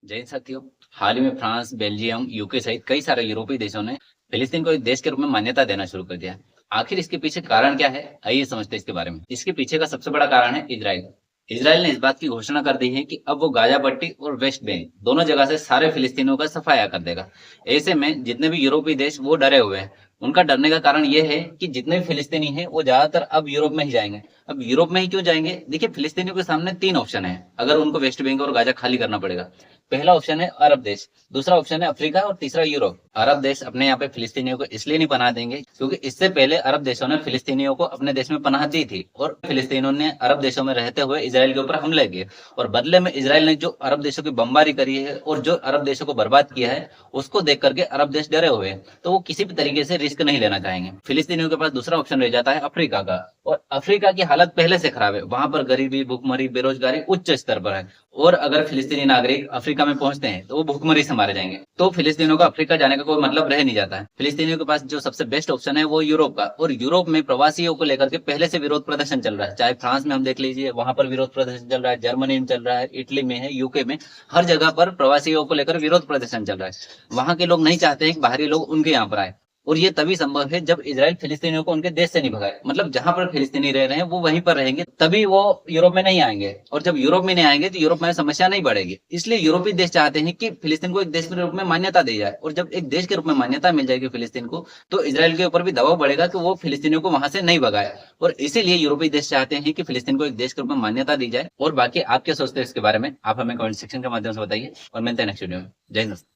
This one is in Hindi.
जय हिंद साथियों। हाल ही में फ्रांस, बेल्जियम, यूके सहित कई सारे यूरोपीय देशों ने फिलिस्तीन को एक देश के रूप में मान्यता देना शुरू कर दिया है। आखिर इसके पीछे कारण क्या है, आइए समझते हैं इसके बारे में। इसके पीछे का सबसे बड़ा कारण है इजराइल। इजराइल ने इस बात की घोषणा कर दी है कि अब वो गाजा पट्टी और वेस्ट बैंक दोनों जगह से सारे फिलिस्तीनियों का सफाया कर देगा। ऐसे में जितने भी यूरोपीय देश वो डरे हुए हैं। उनका डरने का कारण ये है कि जितने भी फिलिस्तीनी हैं वो ज्यादातर अब यूरोप में ही जाएंगे। अब यूरोप में ही क्यों जाएंगे? देखिए, फिलिस्तीनियों के सामने तीन ऑप्शन है अगर उनको वेस्ट बैंक और गाजा खाली करना पड़ेगा। पहला ऑप्शन है अरब देश, दूसरा ऑप्शन है अफ्रीका और तीसरा यूरोप। अरब देश अपने यहाँ पे फिलिस्तीनियों को इसलिए नहीं पनाह देंगे क्योंकि इससे पहले अरब देशों ने फिलिस्तीनियों को अपने देश में पनाह दी थी और फिलिस्तीनियों ने अरब देशों में रहते हुए इजराइल के ऊपर हमले किए। और बदले में इजराइल ने जो अरब देशों की बमबारी करी है और जो अरब देशों को बर्बाद किया है, उसको देख करके अरब देश डरे हुए हैं, तो वो किसी भी तरीके से रिस्क नहीं लेना चाहेंगे। फिलिस्तीनियों के पास दूसरा ऑप्शन रह जाता है अफ्रीका का। और अफ्रीका की हालत पहले से खराब है, वहां पर गरीबी, भुखमरी, बेरोजगारी उच्च स्तर पर है। और अगर फिलिस्तीनी नागरिक अफ्रीका में पहुंचते हैं तो वो भूखमरी से मारे जाएंगे। तो फिलिस्तीनियों को अफ्रीका जाने का कोई मतलब रह नहीं जाता है। फिलिस्तीनियों के पास जो सबसे बेस्ट ऑप्शन है वो यूरोप का। और यूरोप में प्रवासियों को लेकर के पहले से विरोध प्रदर्शन चल रहा है। चाहे फ्रांस में हम देख लीजिए, वहां पर विरोध प्रदर्शन चल रहा है, जर्मनी में चल रहा है, इटली में है, यूके में, हर जगह पर प्रवासियों को लेकर विरोध प्रदर्शन चल रहा है। वहां के लोग नहीं चाहते हैं कि बाहरी लोग उनके यहाँ पर आए। और ये तभी संभव है जब इजराइल फिलिस्तीनियों को उनके देश से नहीं भगाए। मतलब जहां पर फिलिस्तीनी रह रहे हैं वो वहीं पर रहेंगे, तभी वो यूरोप में नहीं आएंगे। और जब यूरोप में नहीं आएंगे तो यूरोप में समस्या नहीं बढ़ेगी। इसलिए यूरोपीय देश चाहते हैं कि फिलिस्तीन को एक देश के रूप में मान्यता दी जाए। और जब एक देश के रूप में मान्यता मिल जाएगी फिलिस्तीन को, तो इजराइल के ऊपर भी दबाव बढ़ेगा कि वो फिलिस्तीनियों को वहां से नहीं भगाए। और इसीलिए यूरोपीय देश चाहते हैं कि फिलिस्तीन को एक देश के रूप में मान्यता दी जाए। और बाकी आप क्या सोचते हैं इसके बारे में, आप हमें कमेंट सेक्शन के माध्यम से बताइए। और मिलते हैं नेक्स्ट वीडियो में। जय हिंद।